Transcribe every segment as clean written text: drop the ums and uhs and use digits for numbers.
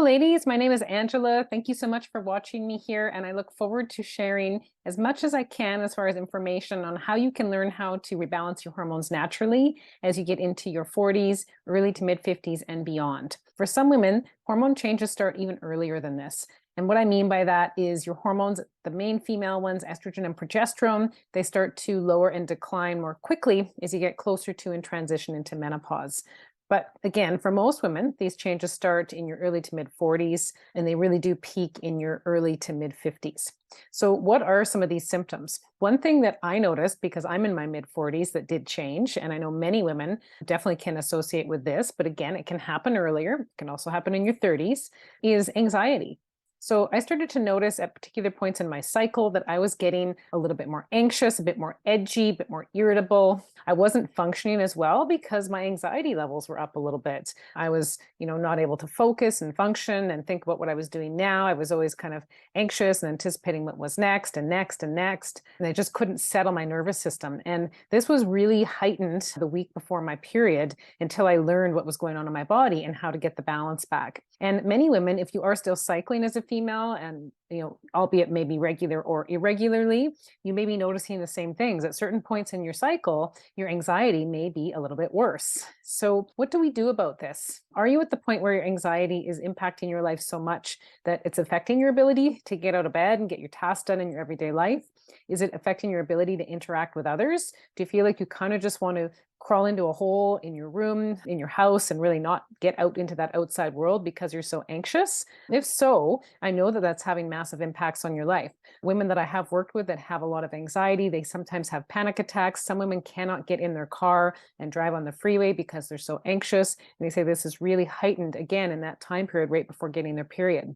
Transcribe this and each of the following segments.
ladies. My name is Angela. Thank you so much for watching me here, and I look forward to sharing as much as I can as far as information on how you can learn how to rebalance your hormones naturally as you get into your 40s, early to mid 50s, and beyond. For some women, hormone changes start even earlier than this. And what I mean by that is your hormones, the main female ones, estrogen and progesterone, they start to lower and decline more quickly as you get closer to and transition into menopause. But again, for most women, these changes start in your early to mid 40s, and they really do peak in your early to mid 50s. So what are some of these symptoms? One thing that I noticed, because I'm in my mid 40s, that did change, and I know many women definitely can associate with this, but again, it can happen earlier, it can also happen in your 30s, is anxiety. So I started to notice at particular points in my cycle that I was getting a little bit more anxious, a bit more edgy, a bit more irritable. I wasn't functioning as well because my anxiety levels were up a little bit. I was, not able to focus and function and think about what I was doing now. I was always kind of anxious and anticipating what was next and next and next. And I just couldn't settle my nervous system. And this was really heightened the week before my period until I learned what was going on in my body and how to get the balance back. And many women, if you are still cycling as a female and, albeit maybe regular or irregularly, you may be noticing the same things. At certain points in your cycle, your anxiety may be a little bit worse. So what do we do about this? Are you at the point where your anxiety is impacting your life so much that it's affecting your ability to get out of bed and get your tasks done in your everyday life? Is it affecting your ability to interact with others? Do you feel like you kind of just want to crawl into a hole in your room, in your house, and really not get out into that outside world because you're so anxious? If so, I know that that's having massive impacts on your life. Women that I have worked with that have a lot of anxiety, they sometimes have panic attacks. Some women cannot get in their car and drive on the freeway because they're so anxious. And they say this is really heightened again in that time period right before getting their period.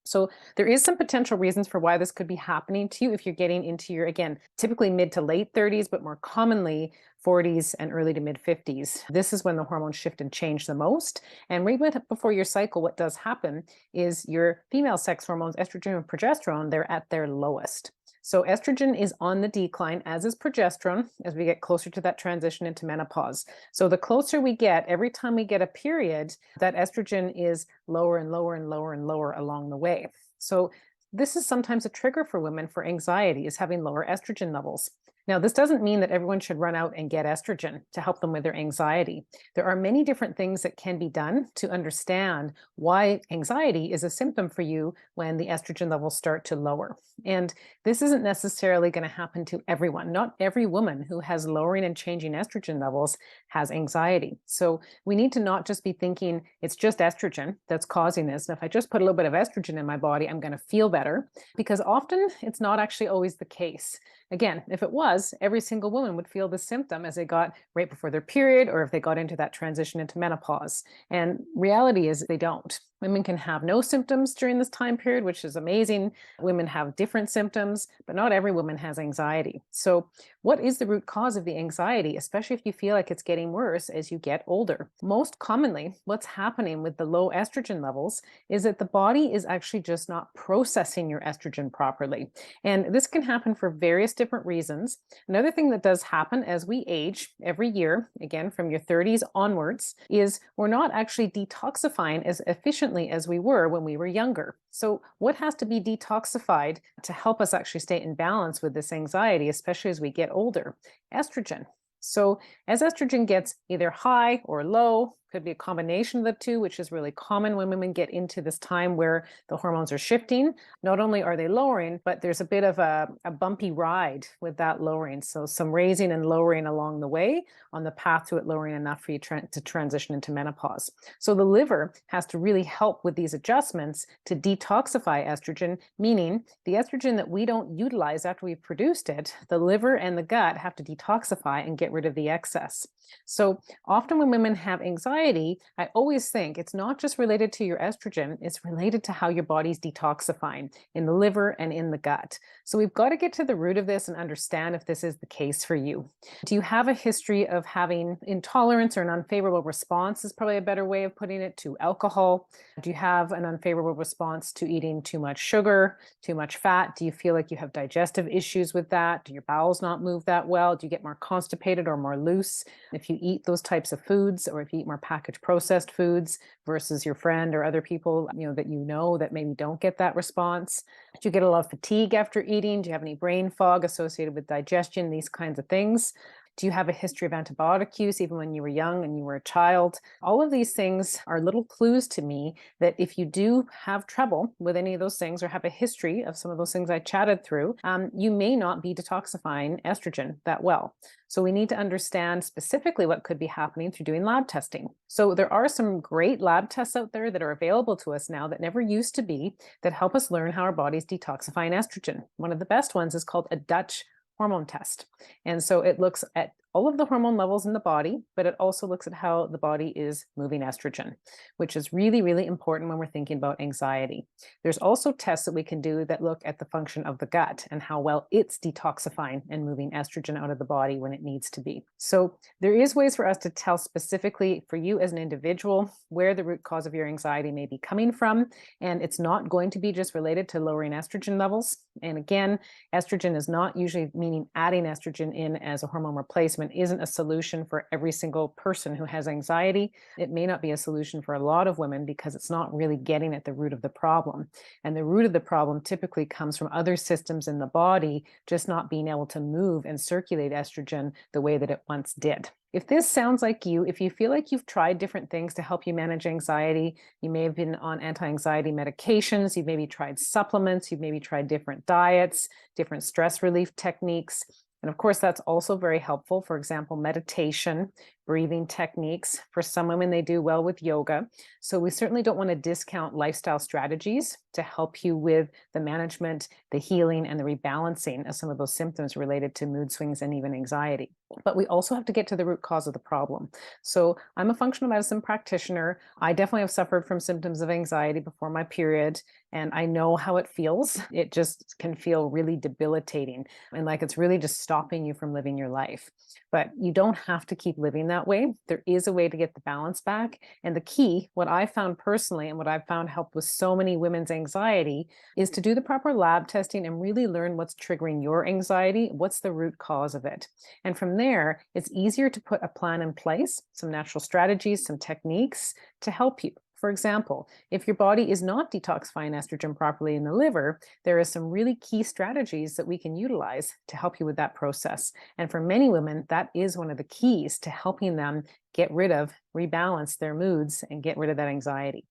So there is some potential reasons for why this could be happening to you if you're getting into your, again, typically mid to late 30s, but more commonly 40s and early to mid 50s. This is when the hormones shift and change the most. And right before your cycle, what does happen is your female sex hormones, estrogen and progesterone, they're at their lowest. So estrogen is on the decline, as is progesterone, as we get closer to that transition into menopause. So the closer we get, every time we get a period, that estrogen is lower and lower and lower and lower along the way. So this is sometimes a trigger for women for anxiety, is having lower estrogen levels. Now, this doesn't mean that everyone should run out and get estrogen to help them with their anxiety. There are many different things that can be done to understand why anxiety is a symptom for you when the estrogen levels start to lower. And this isn't necessarily going to happen to everyone. Not every woman who has lowering and changing estrogen levels has anxiety. So we need to not just be thinking it's just estrogen that's causing this. And if I just put a little bit of estrogen in my body, I'm going to feel better, because often it's not actually always the case. Again, if it was, every single woman would feel this symptom as they got right before their period or if they got into that transition into menopause. And reality is they don't. Women can have no symptoms during this time period, which is amazing. Women have different symptoms, but not every woman has anxiety. So what is the root cause of the anxiety, especially if you feel like it's getting worse as you get older? Most commonly, what's happening with the low estrogen levels is that the body is actually just not processing your estrogen properly. And this can happen for various different reasons. Another thing that does happen as we age every year, again, from your 30s onwards, is we're not actually detoxifying as efficiently as we were when we were younger. So what has to be detoxified to help us actually stay in balance with this anxiety, especially as we get older? Estrogen. So as estrogen gets either high or low, could be a combination of the two, which is really common when women get into this time where the hormones are shifting. Not only are they lowering, but there's a bit of a bumpy ride with that lowering. So some raising and lowering along the way on the path to it lowering enough for you to transition into menopause. So the liver has to really help with these adjustments to detoxify estrogen, meaning the estrogen that we don't utilize after we've produced it, the liver and the gut have to detoxify and get rid of the excess. So often when women have anxiety, I always think it's not just related to your estrogen, it's related to how your body's detoxifying in the liver and in the gut. So we've got to get to the root of this and understand if this is the case for you. Do you have a history of having intolerance or an unfavorable response, is probably a better way of putting it, to alcohol? Do you have an unfavorable response to eating too much sugar, too much fat? Do you feel like you have digestive issues with that? Do your bowels not move that well? Do you get more constipated or more loose if you eat those types of foods, or if you eat more packaged processed foods versus your friend or other people, that maybe don't get that response? Do you get a lot of fatigue after eating? Do you have any brain fog associated with digestion? These kinds of things. Do you have a history of antibiotic use even when you were young and you were a child? All of these things are little clues to me that if you do have trouble with any of those things or have a history of some of those things I chatted through, you may not be detoxifying estrogen that well. So we need to understand specifically what could be happening through doing lab testing. So there are some great lab tests out there that are available to us now that never used to be, that help us learn how our body's detoxifying estrogen. One of the best ones is called a Dutch hormone test. And so it looks at all of the hormone levels in the body, but it also looks at how the body is moving estrogen, which is really, really important when we're thinking about anxiety. There's also tests that we can do that look at the function of the gut and how well it's detoxifying and moving estrogen out of the body when it needs to be. So there is ways for us to tell specifically for you as an individual where the root cause of your anxiety may be coming from. And it's not going to be just related to lowering estrogen levels. And again, estrogen is not usually meaning adding estrogen in as a hormone replacement isn't a solution for every single person who has anxiety. It may not be a solution for a lot of women because it's not really getting at the root of the problem. And the root of the problem typically comes from other systems in the body just not being able to move and circulate estrogen the way that it once did. If this sounds like you, if you feel like you've tried different things to help you manage anxiety, you may have been on anti-anxiety medications, you've maybe tried supplements, you've maybe tried different diets, different stress relief techniques. And of course, that's also very helpful. For example, meditation, breathing techniques. For some women, they do well with yoga. So we certainly don't want to discount lifestyle strategies to help you with the management, the healing, and the rebalancing of some of those symptoms related to mood swings and even anxiety. But we also have to get to the root cause of the problem. So I'm a functional medicine practitioner. I definitely have suffered from symptoms of anxiety before my period, and I know how it feels. It just can feel really debilitating and like it's really just stopping you from living your life. But you don't have to keep living that way. There is a way to get the balance back. And the key, what I found personally and what I've found helped with so many women's anxiety, is to do the proper lab testing and really learn what's triggering your anxiety, what's the root cause of it. And from there, it's easier to put a plan in place, some natural strategies, some techniques to help you. For example, if your body is not detoxifying estrogen properly in the liver, there are some really key strategies that we can utilize to help you with that process. And for many women, that is one of the keys to helping them get rid of, rebalance their moods and get rid of that anxiety.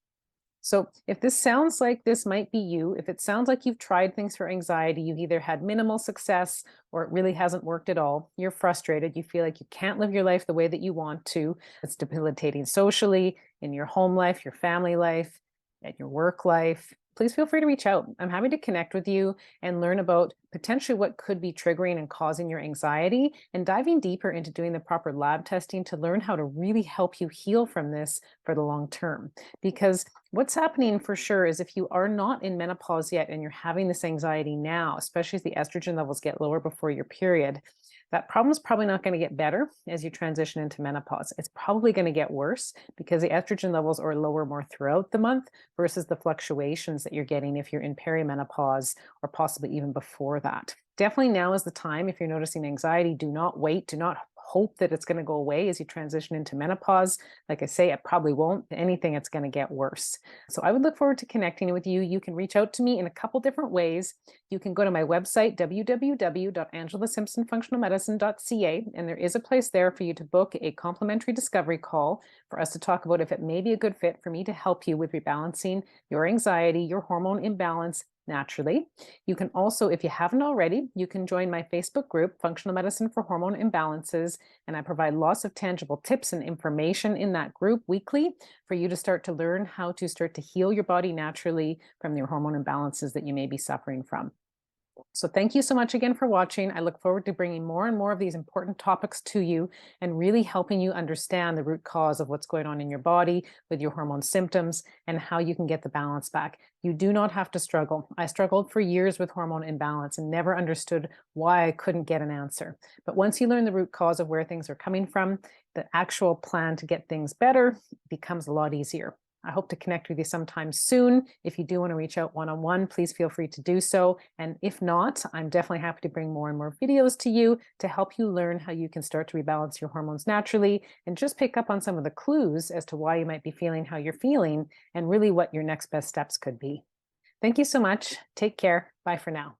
So if this sounds like this might be you, if it sounds like you've tried things for anxiety, you've either had minimal success or it really hasn't worked at all, you're frustrated, you feel like you can't live your life the way that you want to, it's debilitating socially, in your home life, your family life, at your work life, please feel free to reach out. I'm happy to connect with you and learn about potentially what could be triggering and causing your anxiety and diving deeper into doing the proper lab testing to learn how to really help you heal from this for the long term. Because what's happening for sure is if you are not in menopause yet and you're having this anxiety now, especially as the estrogen levels get lower before your period, that problem is probably not going to get better as you transition into menopause. It's probably going to get worse because the estrogen levels are lower more throughout the month versus the fluctuations that you're getting if you're in perimenopause or possibly even before that. Definitely now is the time. If you're noticing anxiety, do not wait. Do not hope that it's going to go away as you transition into menopause. Like I say, it probably won't. If anything, it's going to get worse. So I would look forward to connecting with you. You can reach out to me in a couple different ways. You can go to my website, www.angelasimpsonfunctionalmedicine.ca, and there is a place there for you to book a complimentary discovery call for us to talk about if it may be a good fit for me to help you with rebalancing your anxiety, your hormone imbalance, naturally. You can also, if you haven't already, you can join my Facebook group, Functional Medicine for Hormone Imbalances, and I provide lots of tangible tips and information in that group weekly for you to start to learn how to start to heal your body naturally from your hormone imbalances that you may be suffering from. So thank you so much again for watching. I look forward to bringing more and more of these important topics to you and really helping you understand the root cause of what's going on in your body with your hormone symptoms and how you can get the balance back. You do not have to struggle. I struggled for years with hormone imbalance and never understood why I couldn't get an answer. But once you learn the root cause of where things are coming from, the actual plan to get things better becomes a lot easier. I hope to connect with you sometime soon. If you do want to reach out one-on-one, please feel free to do so. And if not, I'm definitely happy to bring more and more videos to you to help you learn how you can start to rebalance your hormones naturally and just pick up on some of the clues as to why you might be feeling how you're feeling and really what your next best steps could be. Thank you so much. Take care. Bye for now.